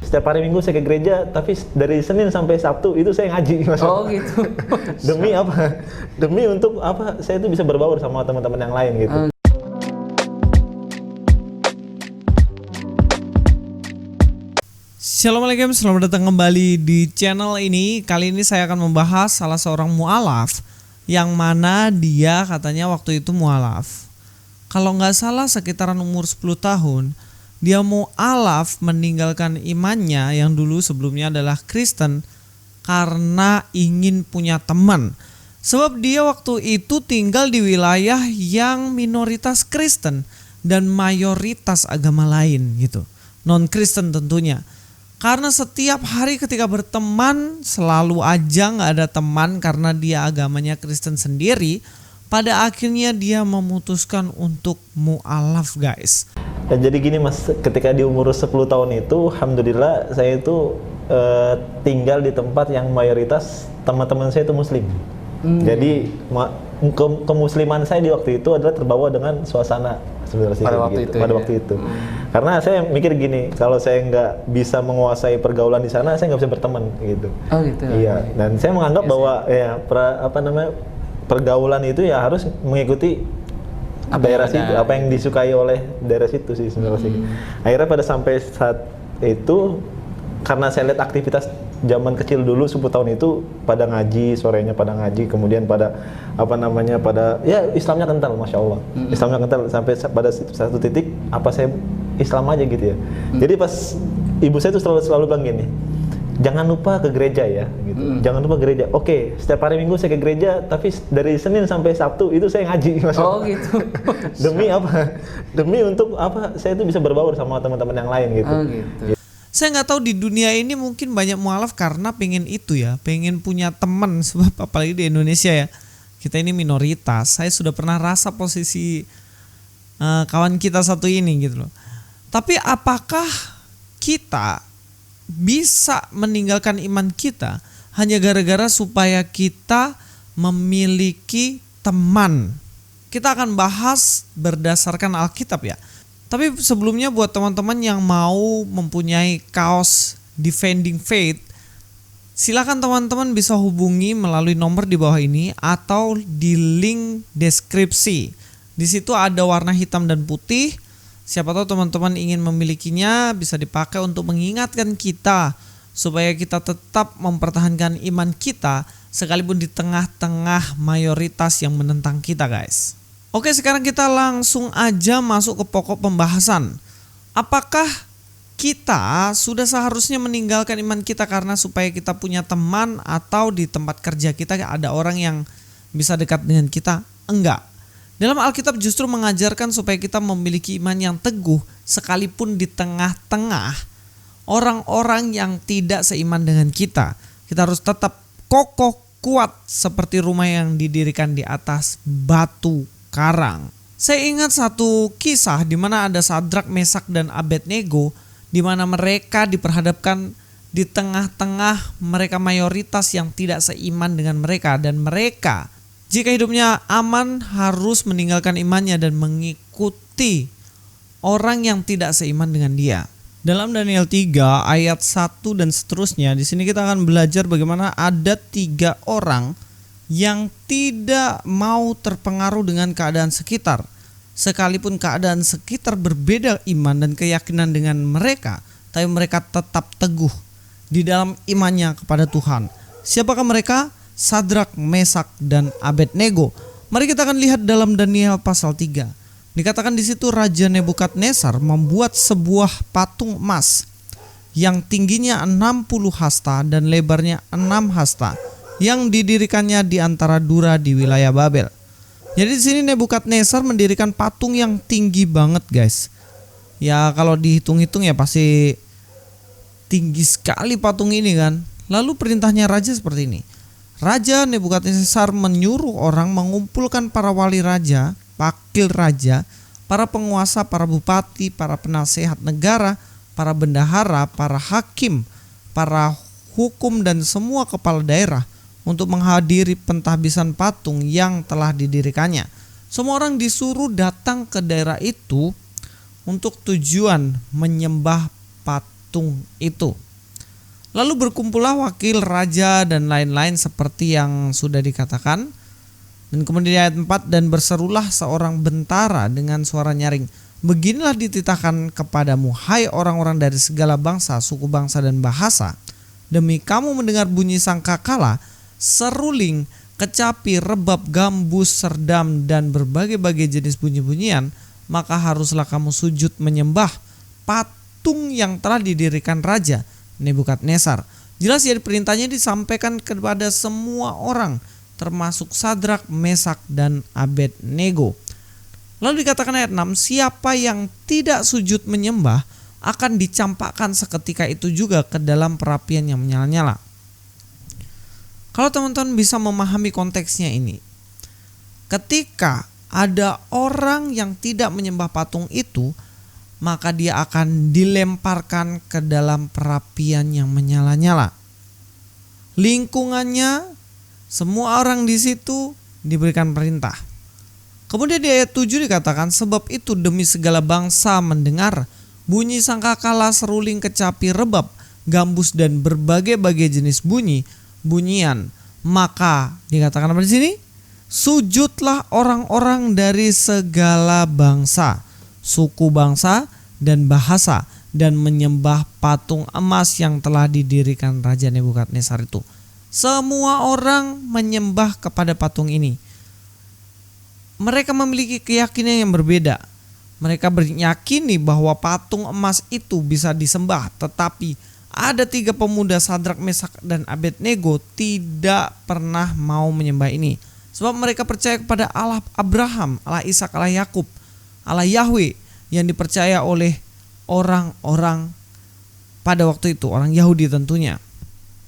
setiap hari Minggu saya ke gereja, tapi dari Senin sampai Sabtu itu saya ngaji. Oh gitu. Demi apa? Demi untuk apa? Saya itu bisa berbaur sama teman-teman yang lain gitu. Assalamualaikum, selamat datang kembali di channel ini. Kali ini saya akan membahas salah seorang mu'alaf yang mana dia katanya waktu itu mu'alaf. Kalau nggak salah sekitaran umur 10 tahun, dia mu'alaf meninggalkan imannya yang dulu sebelumnya adalah Kristen karena ingin punya teman. Sebab dia waktu itu tinggal di wilayah yang minoritas Kristen dan mayoritas agama lain gitu. Non-Kristen tentunya. Karena setiap hari ketika berteman selalu aja gak ada teman karena dia agamanya Kristen sendiri. Pada akhirnya dia memutuskan untuk mu'alaf guys. Dan jadi gini mas, ketika di umur 10 tahun itu alhamdulillah saya itu tinggal di tempat yang mayoritas teman-teman saya itu muslim. Jadi kemusliman saya di waktu itu adalah terbawa dengan suasana sebenarnya pada waktu itu. Karena saya mikir gini, kalau saya nggak bisa menguasai pergaulan di sana, saya nggak bisa berteman gitu. Oh gitu. Iya. Dan saya menganggap bahwa ya pergaulan itu ya harus mengikuti daerah situ, apa yang disukai oleh daerah situ sih sebenarnya. Akhirnya pada sampai saat itu, karena saya lihat aktivitas zaman kecil dulu 10 tahun itu pada ngaji, sorenya pada ngaji, kemudian pada pada ya Islamnya kental, masya Allah. Islamnya kental sampai pada satu titik saya Islam aja gitu ya. Jadi pas ibu saya tuh selalu bilang gini, jangan lupa ke gereja ya gitu. Jangan lupa gereja. Oke, setiap hari Minggu saya ke gereja, tapi dari Senin sampai Sabtu itu saya ngaji. Oh gitu. Demi apa? Demi untuk apa? Saya itu bisa berbaur sama teman-teman yang lain gitu. Oh gitu. Saya nggak tahu di dunia ini mungkin banyak mu'alaf karena pengen itu ya, pengen punya teman. Sebab apalagi di Indonesia ya, kita ini minoritas. Saya sudah pernah rasa posisi kawan kita satu ini gitu loh. Tapi apakah kita bisa meninggalkan iman kita hanya gara-gara supaya kita memiliki teman? Kita akan bahas berdasarkan Alkitab ya. Tapi sebelumnya buat teman-teman yang mau mempunyai kaos Defending Faith, silakan teman-teman bisa hubungi melalui nomor di bawah ini atau di link deskripsi. Di situ ada warna hitam dan putih. Siapa tahu teman-teman ingin memilikinya, bisa dipakai untuk mengingatkan kita supaya kita tetap mempertahankan iman kita sekalipun di tengah-tengah mayoritas yang menentang kita guys. Oke, sekarang kita langsung aja masuk ke pokok pembahasan. Apakah kita sudah seharusnya meninggalkan iman kita karena supaya kita punya teman, atau di tempat kerja kita ada orang yang bisa dekat dengan kita? Enggak. Dalam Alkitab justru mengajarkan supaya kita memiliki iman yang teguh sekalipun di tengah-tengah orang-orang yang tidak seiman dengan kita. Kita harus tetap kokoh kuat seperti rumah yang didirikan di atas batu karang. Saya ingat satu kisah di mana ada Sadrak, Mesak dan Abednego, di mana mereka diperhadapkan di tengah-tengah mereka mayoritas yang tidak seiman dengan mereka, dan mereka jika hidupnya aman harus meninggalkan imannya dan mengikuti orang yang tidak seiman dengan dia. Dalam Daniel 3 ayat 1 dan seterusnya, di sini kita akan belajar bagaimana ada 3 orang yang tidak mau terpengaruh dengan keadaan sekitar. Sekalipun keadaan sekitar berbeda iman dan keyakinan dengan mereka, tapi mereka tetap teguh di dalam imannya kepada Tuhan. Siapakah mereka? Sadrak, Mesak dan Abednego. Mari kita akan lihat dalam Daniel pasal 3. Dikatakan di situ Raja Nebukadnezar membuat sebuah patung emas yang tingginya 60 hasta dan lebarnya 6 hasta, yang didirikannya di antara Dura di wilayah Babel. Jadi di sini Nebukadnezar mendirikan patung yang tinggi banget guys. Ya kalau dihitung-hitung ya pasti tinggi sekali patung ini kan. Lalu perintahnya raja seperti ini. Raja Nebukadnezar menyuruh orang mengumpulkan para wali raja, wakil raja, para penguasa, para bupati, para penasehat negara, para bendahara, para hakim, para hukum dan semua kepala daerah untuk menghadiri pentahbisan patung yang telah didirikannya. Semua orang disuruh datang ke daerah itu untuk tujuan menyembah patung patung itu. Lalu berkumpullah wakil raja dan lain-lain seperti yang sudah dikatakan. Dan kemudian di ayat 4, dan berserulah seorang bentara dengan suara nyaring, beginilah dititahkan kepadamu, hai orang-orang dari segala bangsa, suku bangsa dan bahasa, demi kamu mendengar bunyi sangkakala, seruling, kecapi, rebab, gambus, serdam, dan berbagai-bagai jenis bunyi-bunyian, maka haruslah kamu sujud menyembah patung yang telah didirikan Raja Nebukadnezar. Jelas ya, perintahnya disampaikan kepada semua orang, termasuk Sadrak, Mesak, dan Abednego. Lalu dikatakan ayat 6, siapa yang tidak sujud menyembah akan dicampakkan seketika itu juga ke dalam perapian yang menyala-nyala. Kalau teman-teman bisa memahami konteksnya ini, ketika ada orang yang tidak menyembah patung itu, maka dia akan dilemparkan ke dalam perapian yang menyala-nyala. Lingkungannya, semua orang di situ diberikan perintah. Kemudian di ayat 7 dikatakan, sebab itu demi segala bangsa mendengar bunyi sangkakala, seruling, kecapi, rebab, gambus, dan berbagai-bagai jenis bunyian, maka dikatakan apa di sini? Sujudlah orang-orang dari segala bangsa, suku bangsa, dan bahasa, dan menyembah patung emas yang telah didirikan Raja Nebukadnezar itu. Semua orang menyembah kepada patung ini. Mereka memiliki keyakinan yang berbeda. Mereka meyakini bahwa patung emas itu bisa disembah, tetapi ada 3 pemuda Sadrak, Mesak, dan Abednego tidak pernah mau menyembah ini. Sebab mereka percaya kepada Allah Abraham, Allah Ishak, Allah Yakub, Allah Yahweh yang dipercaya oleh orang-orang pada waktu itu, orang Yahudi tentunya.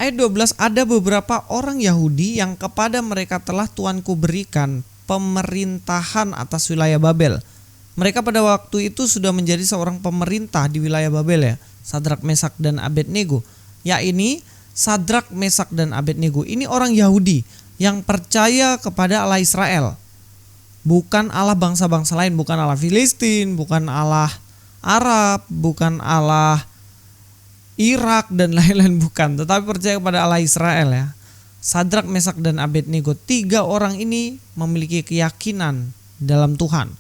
Ayat 12, ada beberapa orang Yahudi yang kepada mereka telah Tuanku berikan pemerintahan atas wilayah Babel. Mereka pada waktu itu sudah menjadi seorang pemerintah di wilayah Babel ya, Sadrak, Mesak, dan Abednego. Ya, ini Sadrak, Mesak, dan Abednego ini orang Yahudi yang percaya kepada Allah Israel, bukan Allah bangsa-bangsa lain, bukan Allah Filistin, bukan Allah Arab, bukan Allah Irak dan lain-lain, bukan, tetapi percaya kepada Allah Israel ya. Sadrak, Mesak, dan Abednego, 3 orang ini memiliki keyakinan dalam Tuhan,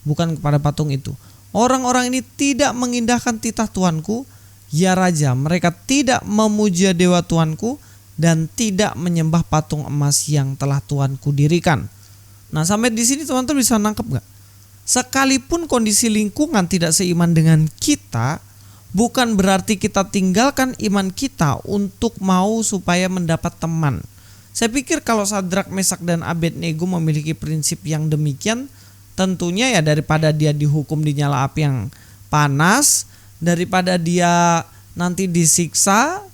bukan kepada patung itu. Orang-orang ini tidak mengindahkan titah Tuanku, ya Raja. Mereka tidak memuja dewa Tuanku dan tidak menyembah patung emas yang telah Tuanku dirikan. Nah, sampai di sini teman-teman bisa nangkep gak? Sekalipun kondisi lingkungan tidak seiman dengan kita, bukan berarti kita tinggalkan iman kita untuk mau supaya mendapat teman. Saya pikir kalau Sadrak, Mesak, dan Abednego memiliki prinsip yang demikian, tentunya ya daripada dia dihukum di nyala api yang panas, daripada dia nanti disiksa,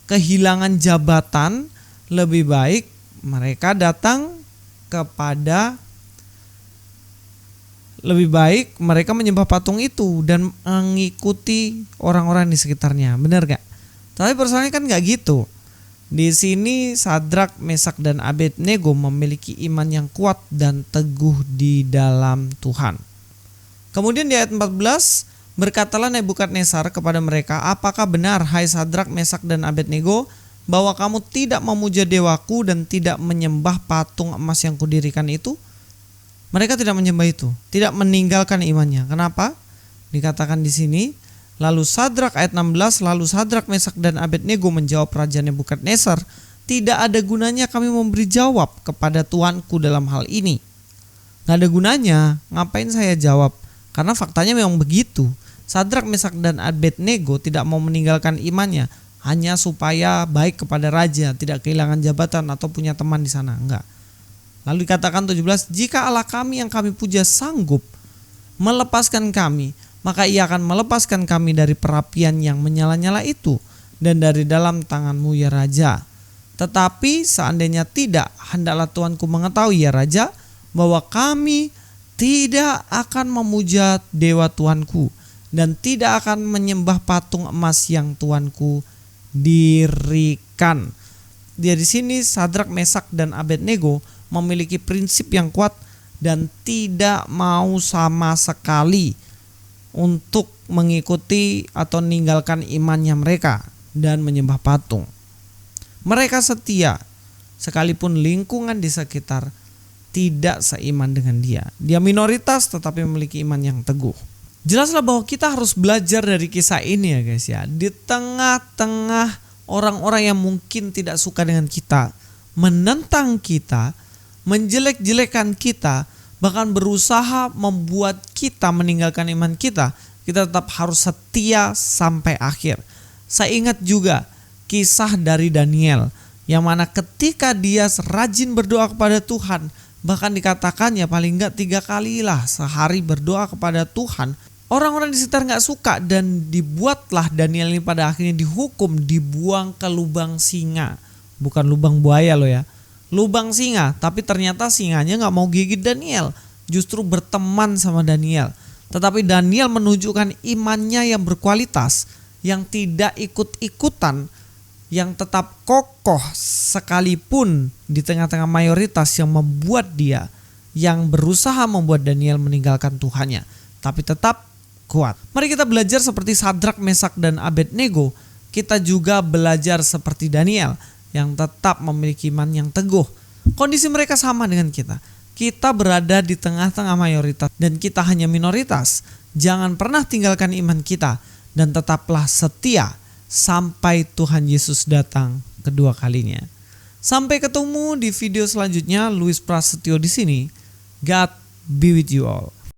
kehilangan jabatan, lebih baik mereka datang kepada lebih baik mereka menyembah patung itu dan mengikuti orang-orang di sekitarnya. Benar gak? Tapi persoalannya kan gak gitu. Di sini Sadrak, Mesak, dan Abednego memiliki iman yang kuat dan teguh di dalam Tuhan. Kemudian di ayat 14, berkatalah Nebukadnezar kepada mereka, apakah benar hai Sadrak, Mesak, dan Abednego bahwa kamu tidak memuja dewaku dan tidak menyembah patung emas yang kudirikan itu? Mereka tidak menyembah itu, tidak meninggalkan imannya. Kenapa? Dikatakan di sini, lalu Sadrak ayat 16, lalu Sadrak, Mesak, dan Abednego menjawab Raja Nebukadnezar, tidak ada gunanya kami memberi jawab kepada Tuanku dalam hal ini. Gak ada gunanya, ngapain saya jawab? Karena faktanya memang begitu. Sadrak, Mesak, dan Abednego tidak mau meninggalkan imannya hanya supaya baik kepada raja, tidak kehilangan jabatan atau punya teman di sana. Enggak. Lalu dikatakan 17, jika Allah kami yang kami puja sanggup melepaskan kami, maka ia akan melepaskan kami dari perapian yang menyala-nyala itu dan dari dalam tanganmu ya Raja. Tetapi seandainya tidak, hendaklah Tuanku mengetahui ya Raja, bahwa kami tidak akan memuja dewa Tuanku dan tidak akan menyembah patung emas yang Tuanku dirikan. Di sini Sadrak, Mesak, dan Abednego memiliki prinsip yang kuat dan tidak mau sama sekali untuk mengikuti atau meninggalkan imannya mereka dan menyembah patung. Mereka setia sekalipun lingkungan di sekitar tidak seiman dengan dia. Dia minoritas tetapi memiliki iman yang teguh. Jelaslah bahwa kita harus belajar dari kisah ini ya guys ya. Di tengah-tengah orang-orang yang mungkin tidak suka dengan kita, menentang kita, menjelek-jelekan kita, bahkan berusaha membuat kita meninggalkan iman kita, kita tetap harus setia sampai akhir. Saya ingat juga kisah dari Daniel, yang mana ketika dia rajin berdoa kepada Tuhan, bahkan dikatakan ya paling enggak 3 kalilah sehari berdoa kepada Tuhan, orang-orang di sekitar gak suka dan dibuatlah Daniel ini pada akhirnya dihukum, dibuang ke lubang singa. Bukan lubang buaya loh ya, lubang singa. Tapi ternyata singanya gak mau gigit Daniel, justru berteman sama Daniel. Tetapi Daniel menunjukkan imannya yang berkualitas, yang tidak ikut-ikutan, yang tetap kokoh sekalipun di tengah-tengah mayoritas yang membuat dia, yang berusaha membuat Daniel meninggalkan Tuhannya, tapi tetap kuat. Mari kita belajar seperti Sadrak, Mesak, dan Abednego. Kita juga belajar seperti Daniel yang tetap memiliki iman yang teguh. Kondisi mereka sama dengan kita. Kita berada di tengah-tengah mayoritas dan kita hanya minoritas. Jangan pernah tinggalkan iman kita dan tetaplah setia sampai Tuhan Yesus datang kedua kalinya. Sampai ketemu di video selanjutnya. Louis Prasetyo di sini. God be with you all.